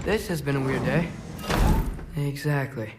This has been a weird day. Exactly.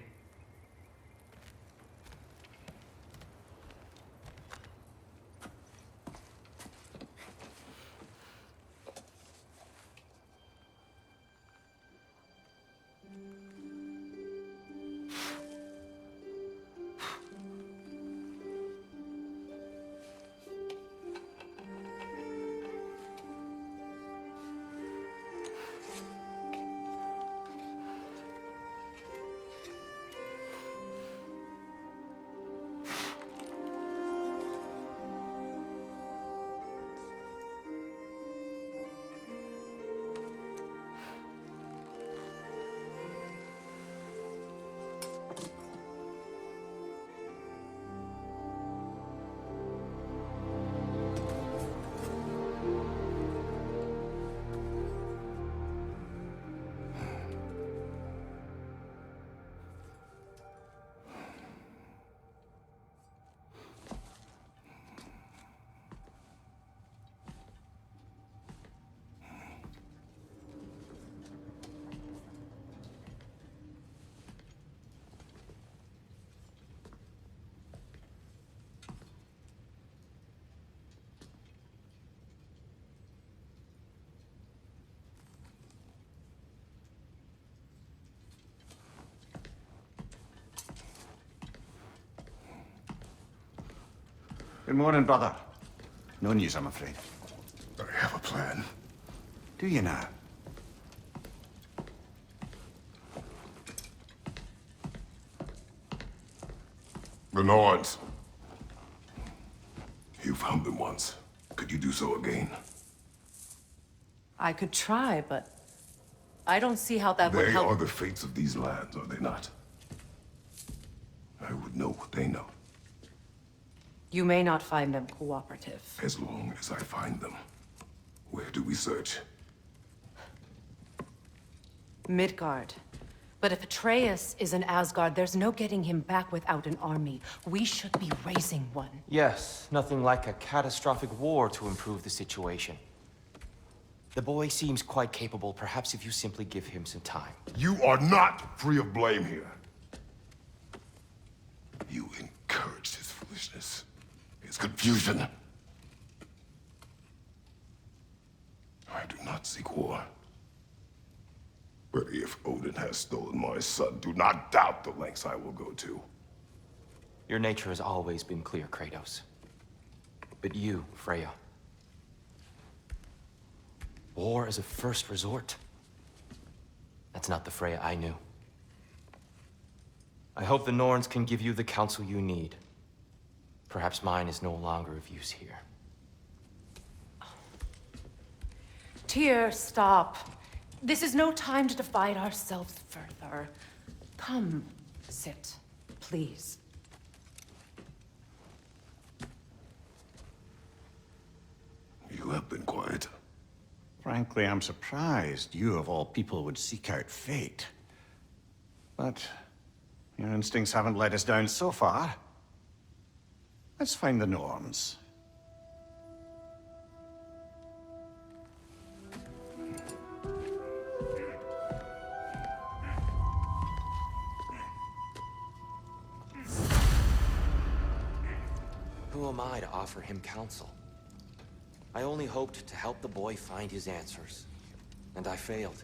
Good morning, brother. No news, I'm afraid. I have a plan. Do you now? The Norns. You found them once. Could you do so again? I could try, but I don't see how that would They help. are the fates of these lands, are they not? I would know what they know, You may not find them cooperative. as long as I find them. Where do we search? Midgard. But if Atreus is in Asgard, there's no getting him back without an army. We should be raising one. Yes, nothing like a catastrophic war to improve the situation. The boy seems quite capable. Perhaps if you simply give him some time. You are not free of blame here. You encouraged his foolishness, his confusion. I do not seek war. But if Odin has stolen my son, do not doubt the lengths I will go to. Your nature has always been clear, Kratos. But you, Freya. War is a first resort. That's not the Freya I knew. I hope the Norns can give you the counsel you need. Perhaps mine is no longer of use here. Tyr, stop. This is no time to divide ourselves further. Come, sit, please. You have been quiet. Frankly, I'm surprised you, of all people, would seek out fate. But your instincts haven't let us down so far. Let's find the Norns. Who am I to offer him counsel? I only hoped to help the boy find his answers. And I failed.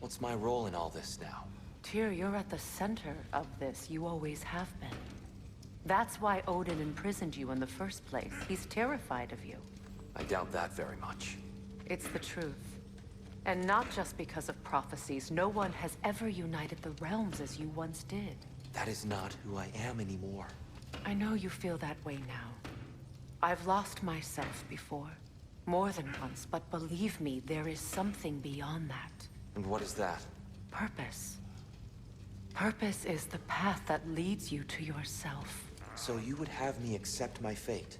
What's my role in all this now? Tyr, you're at the center of this. You always have been. That's why Odin imprisoned you in the first place. He's terrified of you. I doubt that very much. It's the truth. And not just because of prophecies. No one has ever united the realms as you once did. That is not who I am anymore. I know you feel that way now. I've lost myself before. More than once, but believe me, there is something beyond that. And what is that? Purpose. Purpose is the path that leads you to yourself. So you would have me accept my fate?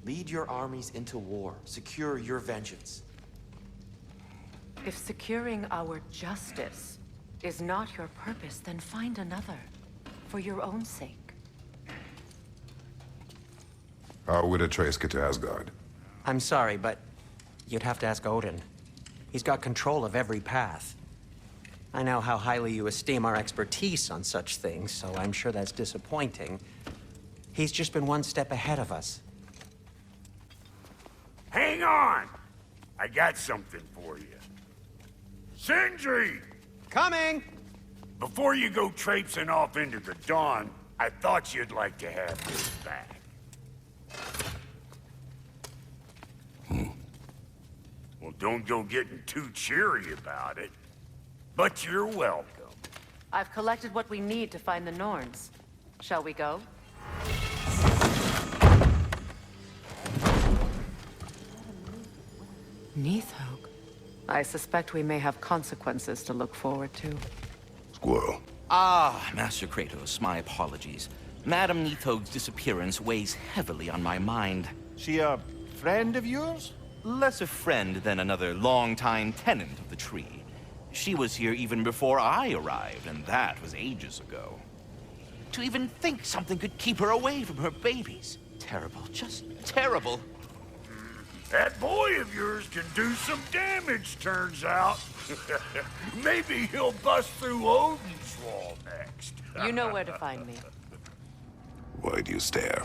Lead your armies into war, secure your vengeance. If securing our justice is not your purpose, then find another. For your own sake. How would Atreus get to Asgard? I'm sorry, but you'd have to ask Odin. He's got control of every path. I know how highly you esteem our expertise on such things, so I'm sure that's disappointing. He's just been one step ahead of us. Hang on! I got something for you. Sindri! Coming! Before you go traipsing off into the dawn, I thought you'd like to have this back. Well, don't go getting too cheery about it. But you're welcome. I've collected what we need to find the Norns. Shall we go? Neathhoke. I suspect we may have consequences to look forward to. Squirrel. Ah, Master Kratos, my apologies. Madame Neathoge's disappearance weighs heavily on my mind. She a friend of yours? Less a friend than another longtime tenant of the tree. She was here even before I arrived, and that was ages ago. To even think something could keep her away from her babies. Terrible, just terrible. That boy of yours can do some damage, turns out. Maybe he'll bust through Odin's wall next. You know where to find me. Why do you stare?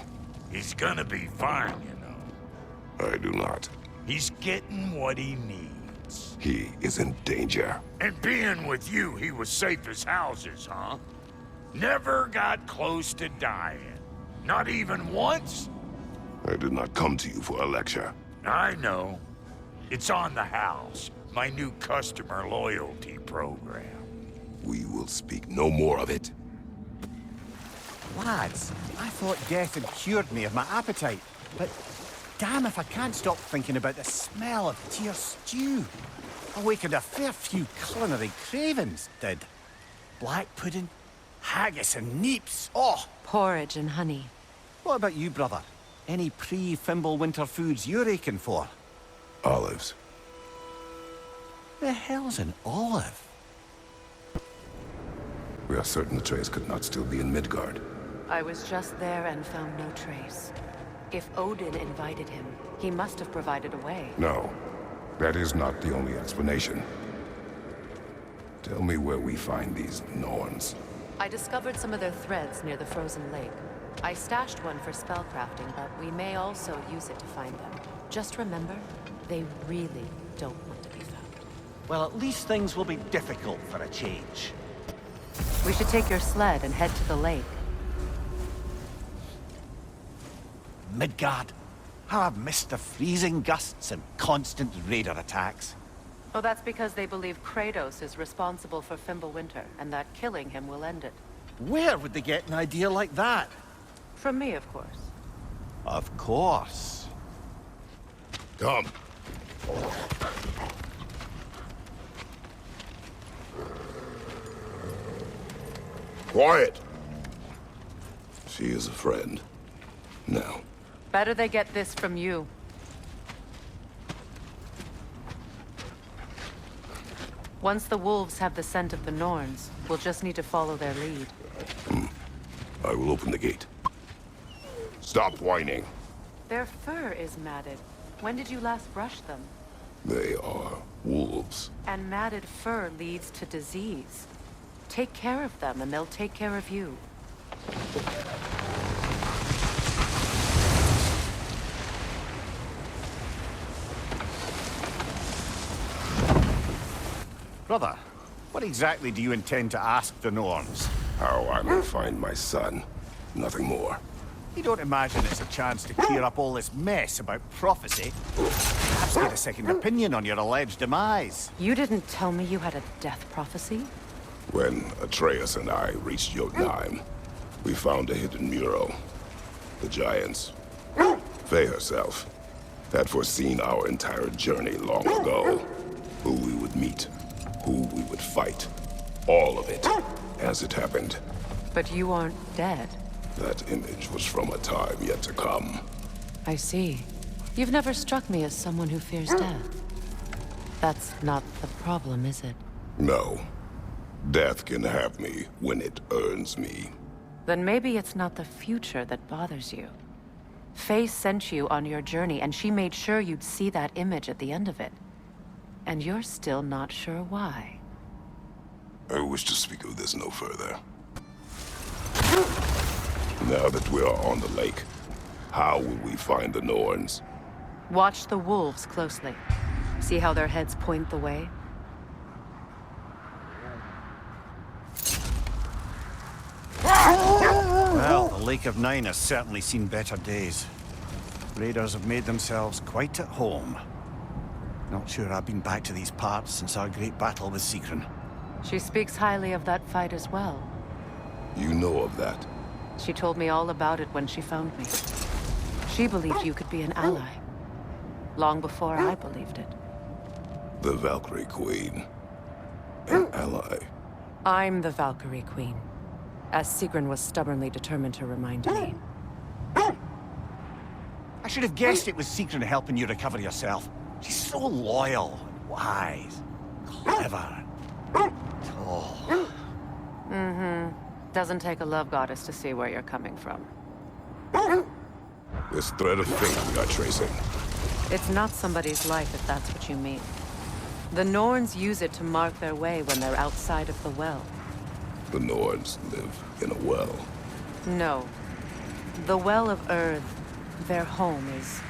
He's gonna be fine, you know. I do not. He's getting what he needs. He is in danger. And being with you, he was safe as houses, huh? Never got close to dying. Not even once? I did not come to you for a lecture. I know. It's on the house. My new customer loyalty program. We will speak no more of it. Lads, I thought death had cured me of my appetite, but damn if I can't stop thinking about the smell of Tyr stew. Awakened a fair few culinary cravings, did. Black pudding, haggis and neeps. Oh, Porridge and honey. what about you, brother? Any pre-Fimble winter foods you're aching for? Olives. The hell's an olive? We are certain the trace could not still be in Midgard. I was just there and found no trace. If Odin invited him, he must have provided a way. No, that is not the only explanation. Tell me where we find these Norns. I discovered some of their threads near the frozen lake. I stashed one for spellcrafting, but we may also use it to find them. Just remember, they really don't want to be found. Well, at least things will be difficult for a change. We should take your sled and head to the lake. Midgard. How I've missed the freezing gusts and constant raider attacks. Oh, that's because they believe Kratos is responsible for Fimbulwinter, and that killing him will end it. Where would they get an idea like that? From me, of course. Of course. Come. Quiet. She is a friend. Now. Better they get this from you. Once the wolves have the scent of the Norns, we'll just need to follow their lead. I will open the gate. Stop whining. Their fur is matted. When did you last brush them? They are wolves. And matted fur leads to disease. Take care of them, and they'll take care of you. Brother, what exactly do you intend to ask the Norns? How I will find my son. Nothing more. You don't imagine it's a chance to clear up all this mess about prophecy? Perhaps get a second opinion on your alleged demise. You didn't tell me you had a death prophecy? When Atreus and I reached Jotunheim, we found a hidden mural. The Giants, Faye herself, had foreseen our entire journey long ago. Who we would meet, who we would fight. All of it, as it happened. But you aren't dead. That image was from a time yet to come. I see. You've never struck me as someone who fears death. That's not the problem, is it? No. Death can have me when it earns me. Then maybe it's not the future that bothers you. Faye sent you on your journey, and she made sure you'd see that image at the end of it. And you're still not sure why. I wish to speak of this no further. Now that we are on the lake, how will we find the Norns? Watch the wolves closely. See how their heads point the way? Well, the Lake of Nine has certainly seen better days. Raiders have made themselves quite at home. Not sure I've been back to these parts since our great battle with Sigrun. She speaks highly of that fight as well. You know of that? She told me all about it when she found me. She believed you could be an ally. Long before I believed it. The Valkyrie Queen. An ally. I'm the Valkyrie Queen. As Sigrun was stubbornly determined to remind me. I should have guessed it was Sigrun helping you recover yourself. She's so loyal, and wise, clever, tall. Mm-hmm. Doesn't take a love goddess to see where you're coming from. This thread of fate we are tracing. It's not somebody's life, if that's what you mean. The Norns use it to mark their way when they're outside of the well. The Norns live in a well. No. The Well of Earth, their home, is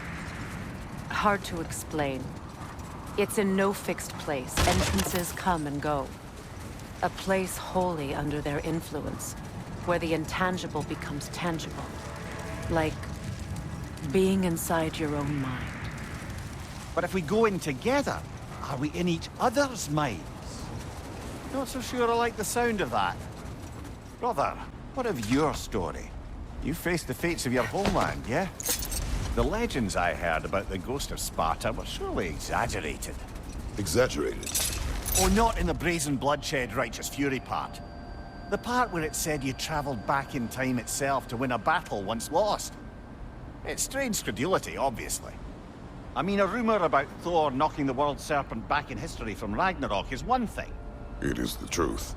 hard to explain. It's in no fixed place. Entrances come and go. A place wholly under their influence, where the intangible becomes tangible. Like being inside your own mind. But if we go in together, are we in each other's minds? Not so sure I like the sound of that. Brother, what of your story? You faced the fates of your homeland, yeah? The legends I heard about the ghost of Sparta were surely exaggerated. Exaggerated? Oh, not in the brazen bloodshed righteous fury part. The part where it said you traveled back in time itself to win a battle once lost. It's strange credulity, obviously. I mean, a rumor about Thor knocking the world serpent back in history from Ragnarok is one thing. It is the truth.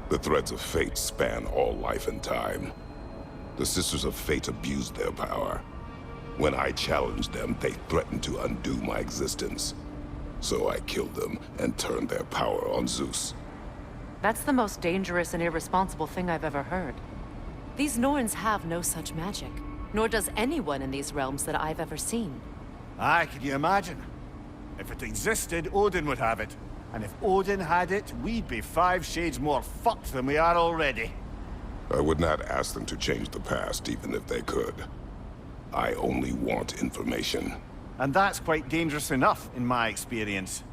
The threads of fate span all life and time. The Sisters of Fate abused their power. When I challenged them, they threatened to undo my existence. So I killed them and turned their power on Zeus. That's the most dangerous and irresponsible thing I've ever heard. These Norns have no such magic, nor does anyone in these realms that I've ever seen. Aye, can you imagine? If it existed, Odin would have it. And if Odin had it, we'd be 5 shades more fucked than we are already. I would not ask them to change the past, even if they could. I only want information. And that's quite dangerous enough, in my experience.